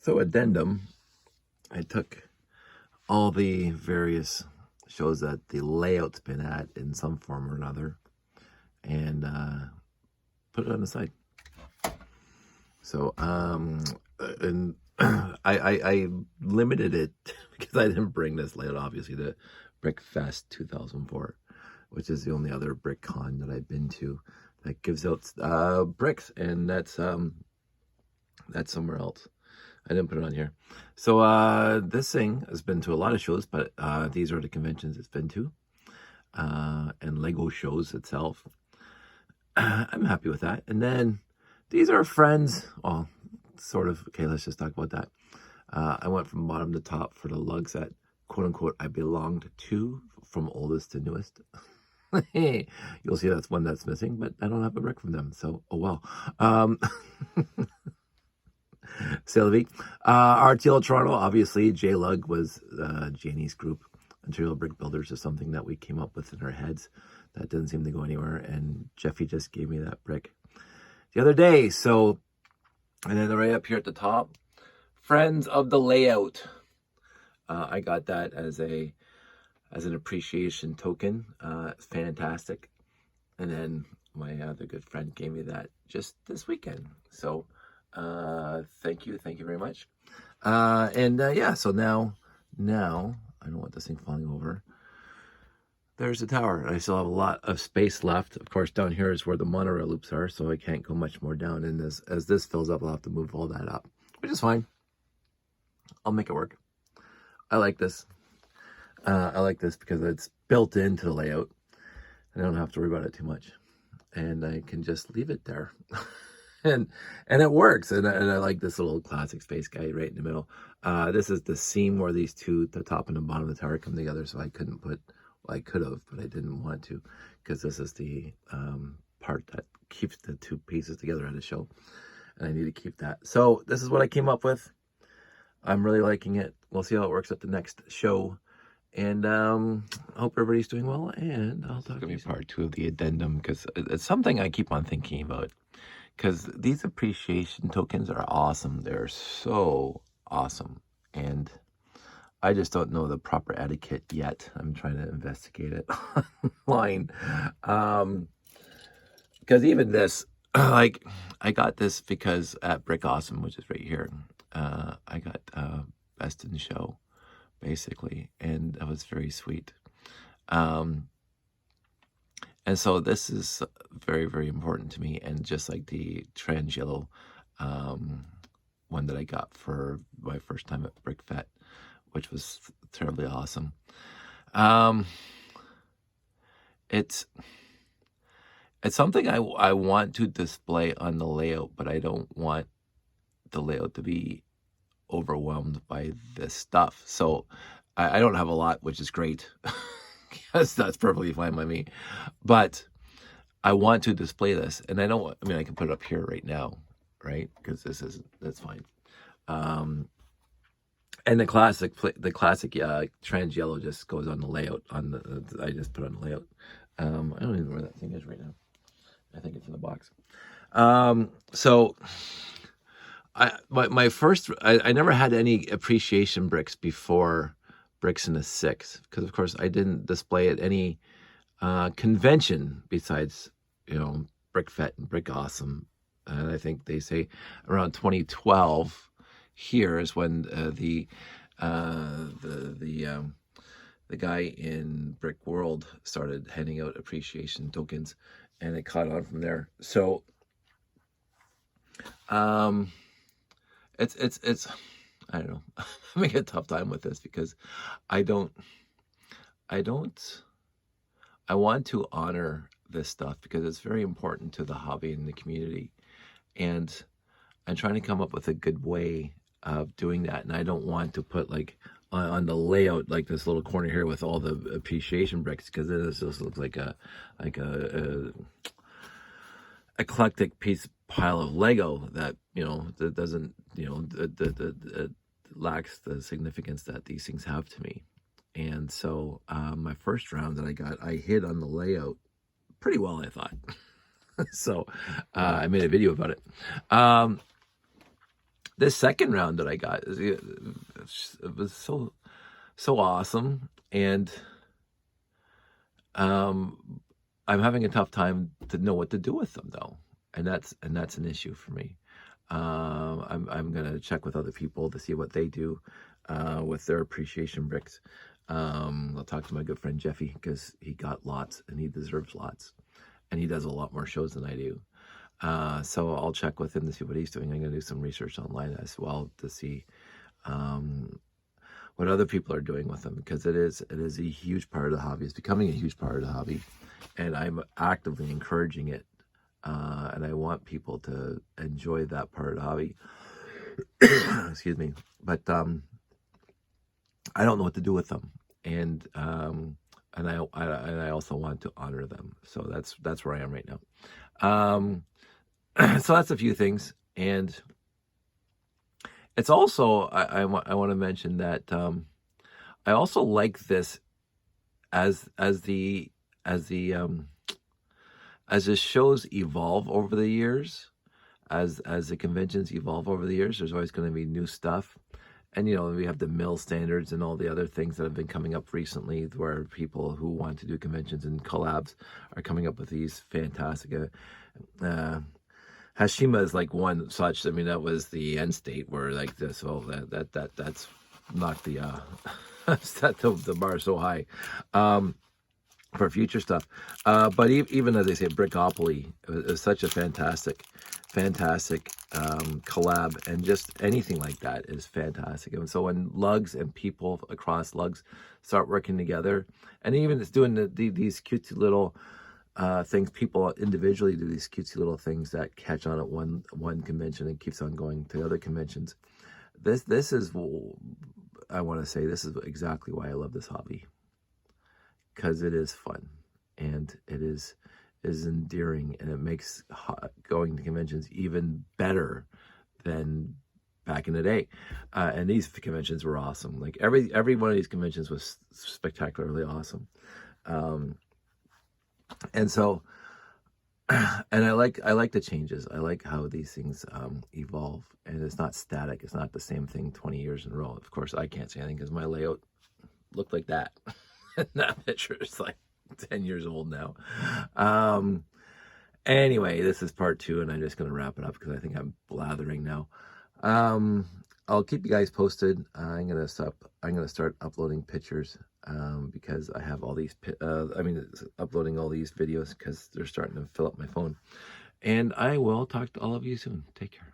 So Addendum, I took all the various shows that the layout's been at in some form or another and put it on the side. So and I limited it because I didn't bring this layout obviously to Brick Fest 2004, which is the only other brick con that I've been to that gives out bricks, and that's somewhere else. I didn't put it on here. So this thing has been to a lot of shows, but these are the conventions it's been to, and Lego shows itself. I'm happy with that. And then these are friends. Well, sort of. Okay, let's just talk about that. I went from bottom to top for the lugs that, quote unquote, I belonged to, from oldest to newest. You'll see that's one that's missing, but I don't have a brick from them, so oh well. Sylvie. RTL Toronto, obviously, J-Lug was Janie's group. Ontario Brick Builders is something that we came up with in our heads that didn't seem to go anywhere, and Jeffy just gave me that brick the other day. So, and then right up here at the top, Friends of the Layout. I got that as an appreciation token. It's fantastic. And then my other good friend gave me that just this weekend. So thank you very much. Yeah, so now I don't want this thing falling over. There's the tower. I still have a lot of space left. Of course, down here is where the monorail loops are, so I can't go much more down. And as this fills up, I'll have to move all that up, which is fine. I'll make it work. I like this. I like this because it's built into the layout. I don't have to worry about it too much, and I can just leave it there. and it works. And I like this little classic space guy right in the middle. This is the seam where these two, the top and the bottom of the tower, come together. So I couldn't put, well, I could have, but I didn't want to, because this is the part that keeps the two pieces together at a show, and I need to keep that. So this is what I came up with. I'm really liking it. We'll see how it works at the next show. And I hope everybody's doing well. And I'll talk to you soon. Part 2 of the addendum, because it's something I keep on thinking about. Because these appreciation tokens are awesome. They're so awesome. And I just don't know the proper etiquette yet. I'm trying to investigate it online. Because even this, like, I got this because at Brick Awesome, which is right here, I got Best in Show, basically. And that was very sweet. And so this is very, very important to me. And just like the trans yellow one that I got for my first time at Brick Fet, which was terribly awesome. It's something I want to display on the layout, but I don't want the layout to be overwhelmed by this stuff. So I don't have a lot, which is great. Yes, that's perfectly fine by me. But I want to display this, and I mean, I can put it up here right now, right? Because that's fine. And the classic trans yellow just goes on the layout. I just put on the layout. I don't even know where that thing is right now. I think it's in the box. So my first, I never had any appreciation bricks before Bricks in the 6, because of course I didn't display at any convention besides, Brick Fet and Brick Awesome. And I think they say around 2012 here is when the guy in Brick World started handing out appreciation tokens, and it caught on from there. So it's I don't know. I'm having a tough time with this because I want to honor this stuff because it's very important to the hobby and the community. And I'm trying to come up with a good way of doing that. And I don't want to put like on the layout, like this little corner here with all the appreciation bricks, because then this just looks like a eclectic pile of Lego that, that doesn't, that lacks the significance that these things have to me. And so my first round that I got, I hit on the layout pretty well, I thought. So I made a video about it. this second round that I got, it was so awesome, and I'm having a tough time to know what to do with them though, and that's an issue for me. I'm gonna check with other people to see what they do with their appreciation bricks. I'll talk to my good friend Jeffy, because he got lots and he deserves lots, and he does a lot more shows than I do. So I'll check with him to see what he's doing. I'm gonna do some research online as well to see what other people are doing with them, because it is a huge part of the hobby. It's becoming a huge part of the hobby, and I'm actively encouraging it. And I want people to enjoy that part of the hobby. Excuse me. But I don't know what to do with them, and I also want to honor them. So that's where I am right now. So that's a few things, and it's also I want to mention that I also like this as the shows evolve over the years, as the conventions evolve over the years. There's always going to be new stuff. And, you know, we have the mill standards and all the other things that have been coming up recently, where people who want to do conventions and collabs are coming up with these fantastic. Hashima is like one such. I mean, that was the end state where like this. Oh, that's not the set the bar so high for future stuff. But even as they say, Brickopoly is such a fantastic collab, and just anything like that is fantastic. And so when lugs and people across lugs start working together, and even it's doing these cutesy little things, people individually do these cutesy little things that catch on at one convention and keeps on going to other conventions. This is, I want to say, this is exactly why I love this hobby, because it is fun, and it is endearing, and it makes going to conventions even better than back in the day. And these conventions were awesome. Like every one of these conventions was spectacularly awesome. And so, and I like the changes. I like how these things evolve, and it's not static. It's not the same thing 20 years in a row. Of course, I can't say anything because my layout looked like that. That picture is like 10 years old now. Anyway, this is part 2, and I'm just going to wrap it up because I think I'm blathering now. I'll keep you guys posted. I'm going to start uploading pictures because I have all these uploading all these videos because they're starting to fill up my phone. And I will talk to all of you soon. Take care.